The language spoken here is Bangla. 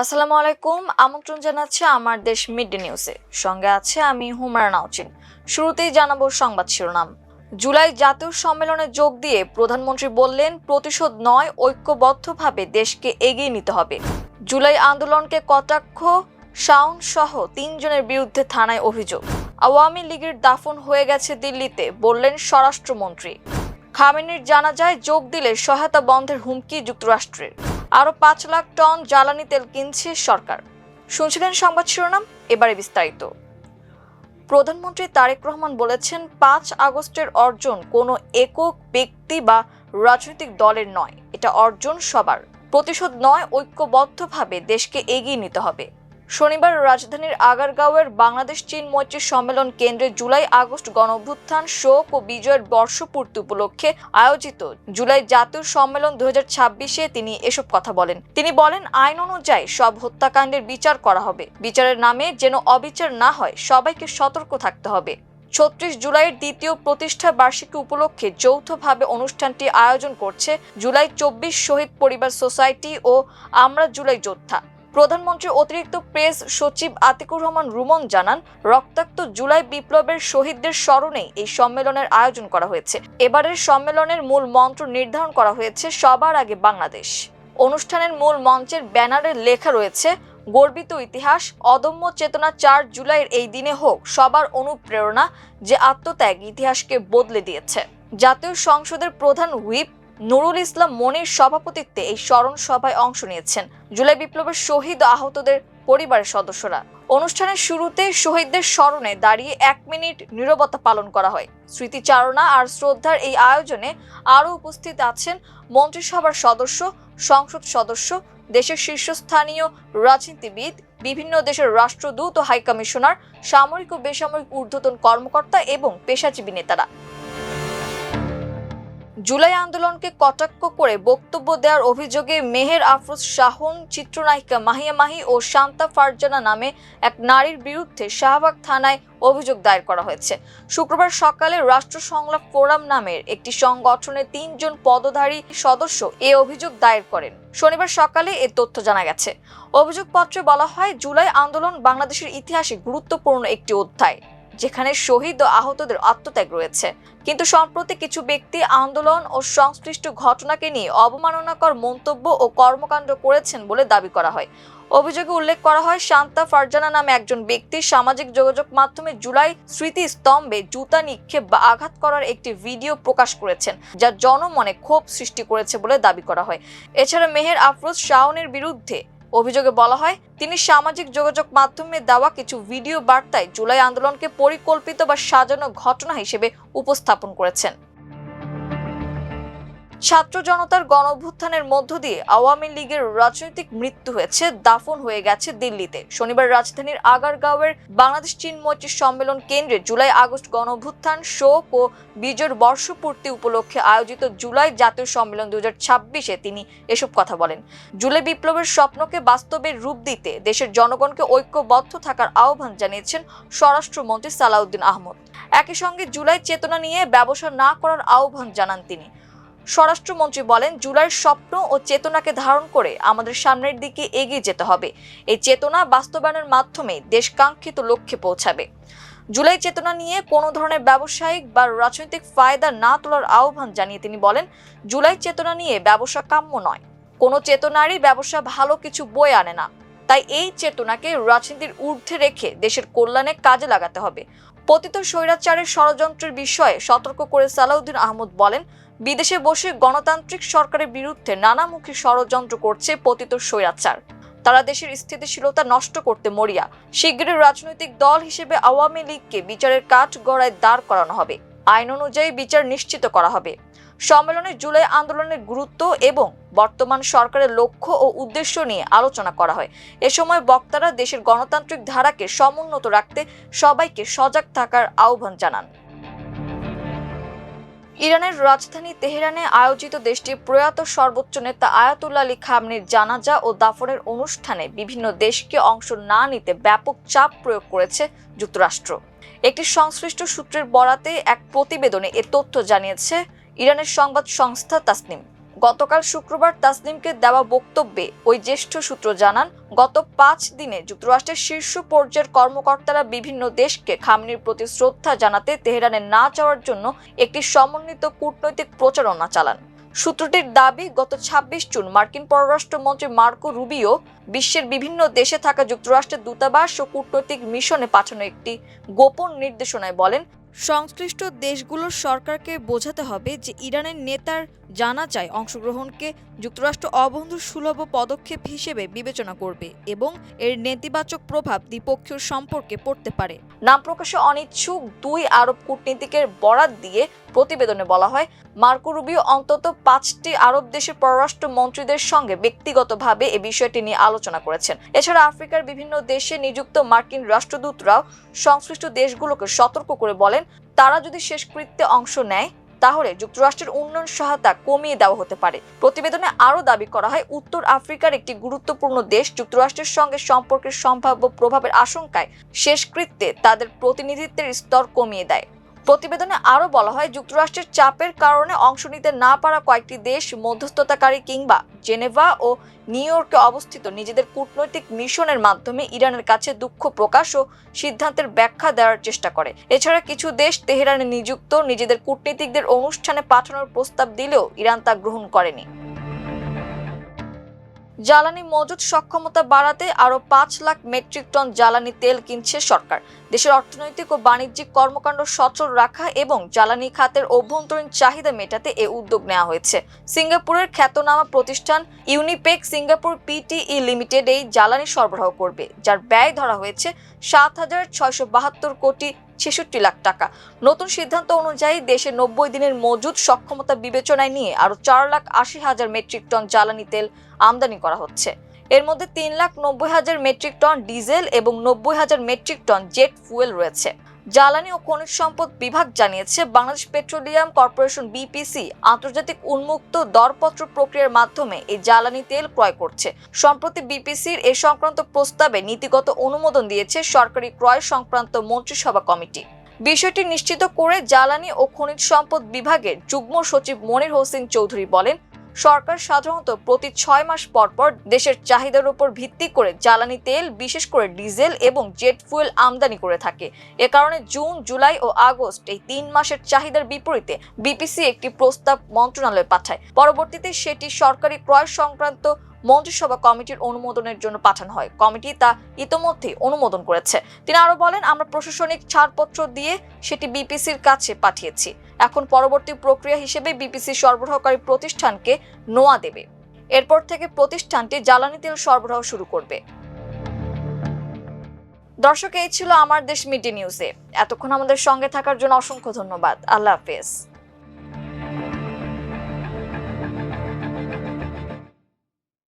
আসসালামু আলাইকুম। আমন্ত্রণ জানাচ্ছি আমার দেশ মিড ডে নিউজে। সঙ্গে আছে আমি হুমায়রা নাওচিন। শুরুতেই জানাবো সংবাদ শিরোনাম। জুলাই জাতীয় সম্মেলনে যোগ দিয়ে প্রধানমন্ত্রী বললেন, প্রতিশোধ নয়, ঐক্যবদ্ধভাবে দেশকে এগিয়ে নিতে হবে। জুলাই আন্দোলনকে কটাক্ষ, শাওন সহ ৩ জনের বিরুদ্ধে থানায় অভিযোগ। আওয়ামী লীগের দাফন হয়ে গেছে দিল্লিতে, বললেন স্বরাষ্ট্রমন্ত্রী। খামেনির জানাজায় যোগ দিলে সহায়তা বন্ধের হুমকি যুক্তরাষ্ট্রের। আরো ৫ লাখ টন জ্বালানি তেল কিনছে সরকার। শুনছিলেন সংবাদ শিরোনাম, এবারে বিস্তারিত। প্রধানমন্ত্রী তারেক রহমান বলেছেন, ৫ আগস্টের অর্জন কোনো একক ব্যক্তি বা রাজনৈতিক দলের নয়, এটা অর্জন সবার। প্রতিশোধ নয়, ঐক্যবদ্ধভাবে দেশকে এগিয়ে নিতে হবে। শনিবার রাজধানীর আগারগাঁওয়ের বাংলাদেশ চীন মৈত্রী সম্মেলন কেন্দ্রে জুলাই আগস্ট গণঅভ্যুত্থান, শোক ও বিজয়ের বর্ষপূর্তি উপলক্ষে আয়োজিত জুলাই জাতীয় সম্মেলন 2026-এ তিনি এসব কথা বলেন। তিনি বলেন, আইন অনুযায়ী সব হত্যাকাণ্ডের বিচার করা হবে। বিচারের নামে যেন অবিচার না হয়, সবাইকে সতর্ক থাকতে হবে। ৩৬ জুলাইয়ের দ্বিতীয় প্রতিষ্ঠা বার্ষিকী উপলক্ষে যৌথভাবে অনুষ্ঠানটি আয়োজন করছে জুলাই ২৪ শহীদ পরিবার সোসাইটি ও আমরা জুলাই যোদ্ধা। প্রধানমন্ত্রীর অতিরিক্ত প্রেস সচিব আতিকুর রহমান রুমন জানান, রক্তাক্ত জুলাই বিপ্লবের শহীদদের স্মরণে এই সম্মেলনের আয়োজন করা হয়েছে। এবারের সম্মেলনের মূল মন্ত্র নির্ধারণ করা হয়েছে সবার আগে বাংলাদেশ। অনুষ্ঠানের মূল মঞ্চের ব্যানারে লেখা রয়েছে, গর্বিত ইতিহাস, অদম্য চেতনা, ৪ জুলাইয়ের এই দিনে হোক সবার অনুপ্রেরণা, যে আত্মত্যাগ ইতিহাসকে বদলে দিয়েছে। জাতীয় সংসদের প্রধান হুইপ নুরুল ইসলাম মনির সভাপতিত্বে এই স্মরণ সভায় অংশ নিয়েছেন জুলাই বিপ্লবের শহীদ ও আহতদের পরিবারের সদস্যরা। অনুষ্ঠানের শুরুতে শহীদদের স্মরণে দাঁড়িয়ে ১ মিনিট নীরবতা পালন করা হয়। স্মৃতিচারণা আর শ্রদ্ধার এই আয়োজনে আরও উপস্থিত আছেন মন্ত্রিসভার সদস্য, সংসদ সদস্য, দেশের শীর্ষস্থানীয় রাজনীতিবিদ, বিভিন্ন দেশের রাষ্ট্রদূত ও হাইকমিশনার, সামরিক ও বেসামরিক ঊর্ধ্বতন কর্মকর্তা এবং পেশাজীবী নেতারা। জুলাই আন্দোলনকে কটাক্ষ করে বক্তব্য দেওয়ার অভিযোগে মেহের আফরোজ শাহন, চিত্রনায়িকা মাহিয়া মাহি ও শান্তা ফারজানা নামে এক নারীর বিরুদ্ধে শাহবাগ থানায় অভিযোগ দায়ের করা হয়েছে। শুক্রবার সকালে রাষ্ট্র সংলাপ ফোরাম নামের একটি সংগঠনের ৩ জন পদধারী সদস্য এ অভিযোগ দায়ের করেন। শনিবার সকালে এ তথ্য জানা গেছে। অভিযোগপত্রে বলা হয়, জুলাই আন্দোলন বাংলাদেশের ইতিহাসে গুরুত্বপূর্ণ একটি অধ্যায়, যেখানে শহীদ ও আহতদের আত্মত্যাগ রয়েছে। কিন্তু সম্প্রতি কিছু ব্যক্তি আন্দোলন ও সংশ্লিষ্ট ঘটনাকে নিয়ে অবমাননাকর মন্তব্য ও কর্মকাণ্ড করেছেন বলে দাবি করা হয়। অভিযোগে উল্লেখ করা হয়, শান্তা ফারজানা নামে একজন ব্যক্তি সামাজিক যোগাযোগ মাধ্যমে জুলাই স্মৃতিস্তম্ভে জুতা নিক্ষেপ বা আঘাত করার একটি ভিডিও প্রকাশ করেছেন, যা জনমনে ক্ষোভ সৃষ্টি করেছে বলে দাবি করা হয়। এছাড়া মেহের আফরোজ শাওনের বিরুদ্ধে অভিযোগে বলা হয়, তিনি সামাজিক যোগাযোগ মাধ্যমে দেওয়া কিছু ভিডিও বার্তায় জুলাই আন্দোলনকে পরিকল্পিত বা সাজানো ঘটনা হিসেবে উপস্থাপন করেছেন। ছাত্র জনতার গণঅভ্যুত্থানের মধ্য দিয়ে আওয়ামী লীগের রাজনৈতিক মৃত্যু হয়েছে, দাফন হয়ে গেছে দিল্লিতে। শনিবার রাজধানীর আগারগাঁওয়ের বাংলাদেশ চীন মৈত্রী সম্মেলন কেন্দ্রে জুলাই আগস্ট গণঅভ্যুত্থান, শোক ও বিজয়ের বর্ষপূর্তি উপলক্ষে আয়োজিত জুলাই জাতীয় সম্মেলন 2026-এ তিনি এসব কথা বলেন। জুলাই বিপ্লবের স্বপ্নকে বাস্তবের রূপ দিতে দেশের জনগণকে ঐক্যবদ্ধ থাকার আহ্বান জানিয়েছেন স্বরাষ্ট্রমন্ত্রী সালাউদ্দিন আহমদ। একই সঙ্গে জুলাই চেতনা নিয়ে ব্যবসা না করার আহ্বান জানান তিনি। স্বরাষ্ট্রমন্ত্রী বলেন, জুলাইয়ের স্বপ্ন ও চেতনাকে ধারণ করে আমাদের সামনের দিকে এগিয়ে যেতে হবে। এই চেতনা বাস্তবায়নের মাধ্যমে দেশ কাঙ্ক্ষিত লক্ষ্যে পৌঁছাবে। জুলাই চেতনা নিয়ে কোনো ধরনের ব্যবসায়িক বা রাজনৈতিক ফায়দা না তোলার আহ্বান জানিয়ে তিনি বলেন, জুলাই চেতনা নিয়ে ব্যবসা কাম্য নয়। কোনো চেতনারই ব্যবসা ভালো কিছু বয়ে আনে না। তাই এই চেতনাকে রাজনীতির ঊর্ধ্বে রেখে দেশের কল্যাণে কাজে লাগাতে হবে। পতিত স্বৈরাচারের ষড়যন্ত্রের বিষয়ে সতর্ক করে সালাউদ্দিন আহমদ বলেন, বিদেশে বসে গণতান্ত্রিক সরকারের বিরুদ্ধে নানামুখী ষড়যন্ত্র করছে পতিত স্বৈরাচার। তারা দেশের স্থিতিশীলতা নষ্ট করতে মরিয়া। শিগগিরই রাজনৈতিক দল হিসেবে আওয়ামী লীগকে বিচারের কাঠগড়ায় দাঁড় করানো হবে। আইন অনুযায়ী বিচার নিশ্চিত করা হবে। সম্মেলনে জুলাই আন্দোলনের গুরুত্ব এবং বর্তমান সরকারের লক্ষ্য ও উদ্দেশ্য নিয়ে আলোচনা করা হয়। এ সময় বক্তারা দেশের গণতান্ত্রিক ধারাকে সমুন্নত রাখতে সবাইকে সজাগ থাকার আহ্বান জানান। ইরানের রাজধানী তেহরানে আয়োজিত দেশটির প্রয়াত সর্বোচ্চ নেতা আয়াতুল্লাহ আলী খামেনির জানাজা ও দাফনের অনুষ্ঠানে বিভিন্ন দেশকে অংশ না নিতে ব্যাপক চাপ প্রয়োগ করেছে যুক্তরাষ্ট্র। একটি সংশ্লিষ্ট সূত্রের বরাতে এক প্রতিবেদনে এ তথ্য জানিয়েছে ইরানের সংবাদ সংস্থা তাসনিম। গতকাল শুক্রবার তাসনিমকে দেওয়া বক্তব্যে ওই জ্যেষ্ঠ সূত্র জানান, গত 5 দিনে যুক্তরাষ্ট্রের শীর্ষ পর্যায়ের কর্মকর্তারা বিভিন্ন দেশকে খামেনির প্রতি শ্রদ্ধা জানাতে তেহরানে না যাওয়ার জন্য একটি সমন্বিত কূটনৈতিক প্রচারণা চালান। সূত্রটির দাবি, গত 26 জুন মার্কিন পররাষ্ট্রমন্ত্রী মার্কো রুবিও বিশ্বের বিভিন্ন দেশে থাকা যুক্তরাষ্ট্রের দূতাবাস ও কূটনৈতিক মিশনে পাঠানো একটি গোপন নির্দেশনায় বলেন, সংশ্লিষ্ট দেশগুলোর সরকারকে বোঝাতে হবে যে ইরানের নেতার জানাজায় অংশগ্রহণকে যুক্তরাষ্ট্র অবন্ধু সুলভ পদক্ষেপ হিসেবে বিবেচনা করবে এবং এর নেতিবাচক প্রভাব দ্বিপক্ষীয় সম্পর্কে পড়তে পারে। নাম প্রকাশে অনিচ্ছুক 2 আরব কূটনীতিকের বরাত দিয়ে প্রতিবেদনে বলা হয়, মার্কো রুবিও অন্তত 5টি আরব দেশের পররাষ্ট্র মন্ত্রীদের সঙ্গে ব্যক্তিগতভাবে এ বিষয়টি নিয়ে আলোচনা করেছেন। এছাড়া আফ্রিকার বিভিন্ন দেশে নিযুক্ত মার্কিন রাষ্ট্রদূতরাও সংশ্লিষ্ট দেশগুলোকে সতর্ক করে বলেন, তারা যদি শেষকৃত্যে অংশ নেয় তাহলে যুক্তরাষ্ট্রের উন্নয়ন সহায়তা কমিয়ে দেওয়া হতে পারে। প্রতিবেদনে আরও দাবি করা হয়, উত্তর আফ্রিকার একটি গুরুত্বপূর্ণ দেশ যুক্তরাষ্ট্রের সঙ্গে সম্পর্কের সম্ভাব্য প্রভাবের আশঙ্কায় শেষকৃত্যে তাদের প্রতিনিধিত্বের স্তর কমিয়ে দেয়। প্রতিবেদনে আরও বলা হয়, যুক্তরাষ্ট্রের চাপের কারণে অংশ নিতে না পারা কয়েকটি দেশ মধ্যস্থতাকারী কিংবা জেনেভা ও নিউ ইয়র্কে অবস্থিত নিজেদের কূটনৈতিক মিশনের মাধ্যমে ইরানের কাছে দুঃখ প্রকাশ ও সিদ্ধান্তের ব্যাখ্যা দেওয়ার চেষ্টা করে। এছাড়া কিছু দেশ তেহরানে নিযুক্ত নিজেদের কূটনীতিকদের অনুষ্ঠানে পাঠানোর প্রস্তাব দিলেও ইরান তা গ্রহণ করেনি। জ্বালানি মজুত সক্ষমতা বাড়াতে আরও 5 লাখ মেট্রিক টন জ্বালানি তেল কিনছে সরকার। দেশের অর্থনৈতিক ও বাণিজ্যিক কর্মকাণ্ড সচল রাখা এবং জ্বালানি খাতের অভ্যন্তরীণ চাহিদা মেটাতে এ উদ্যোগ নেওয়া হয়েছে। সিঙ্গাপুরের খ্যাতনামা প্রতিষ্ঠান ইউনিপেক সিঙ্গাপুর পিটিই লিমিটেড এই জ্বালানি সরবরাহ করবে, যার ব্যয় ধরা হয়েছে 7,672 কোটি 66 লাখ টাকা। নতুন সিদ্ধান্ত অনুযায়ী দেশে 90 দিনের মজুদ সক্ষমতা বিবেচনায় নিয়ে আরও 4,80,000 মেট্রিক টন জ্বালানি তেল আমদানি করা হচ্ছে। এর মধ্যে 3,90,000 মেট্রিক টন ডিজেল এবং 90,000 মেট্রিক টন জেট ফুয়েল রয়েছে। জ্বালানি ও খনিজ সম্পদ বিভাগ জানিয়েছে, বাংলাদেশ পেট্রোলিয়াম কর্পোরেশন বিপিসি আন্তর্জাতিক উন্মুক্ত দরপত্র প্রক্রিয়ার মাধ্যমে এই জ্বালানি তেল ক্রয় করছে। সম্প্রতি বিপিসির এ সংক্রান্ত প্রস্তাবে নীতিগত অনুমোদন দিয়েছে সরকারি ক্রয় সংক্রান্ত মন্ত্রিসভা কমিটি। বিষয়টি নিশ্চিত করে জ্বালানি ও খনিজ সম্পদ বিভাগের যুগ্ম সচিব মনির হোসেন চৌধুরী বলেন, সরকার সাধারণত প্রতি 6 মাস পর পর দেশের চাহিদার উপর ভিত্তি করে জ্বালানি তেল, বিশেষ করে ডিজেল এবং জেট ফুয়েল আমদানি করে থাকে। এ কারণে জুন, জুলাই ও আগস্ট এই 3 মাসের চাহিদার বিপরীতে বিপিসি একটি প্রস্তাব মন্ত্রণালয়ে পাঠায়। পরবর্তীতে সেটি সরকারি ক্রয় সংক্রান্ত মন্ত্রিসভা কমিটির অনুমোদনের জন্য পাঠানো হয়। কমিটি তা ইতোমধ্যে অনুমোদন করেছে। তিনি আরো বলেন, আমরা প্রশাসনিক ছাড়পত্র দিয়ে সেটি বিপিসির কাছে পাঠিয়েছি। এখন পরবর্তী প্রক্রিয়া হিসেবে বিপিসি সরবরাহকারী প্রতিষ্ঠানকে নোয়া দেবে। এরপর থেকে প্রতিষ্ঠানটি জ্বালানি তেল সরবরাহ শুরু করবে। দর্শক, এই ছিল আমার দেশ মিডিয়া নিউজে। এতক্ষণ আমাদের সঙ্গে থাকার জন্য অসংখ্য ধন্যবাদ। আল্লাহ হাফেজ।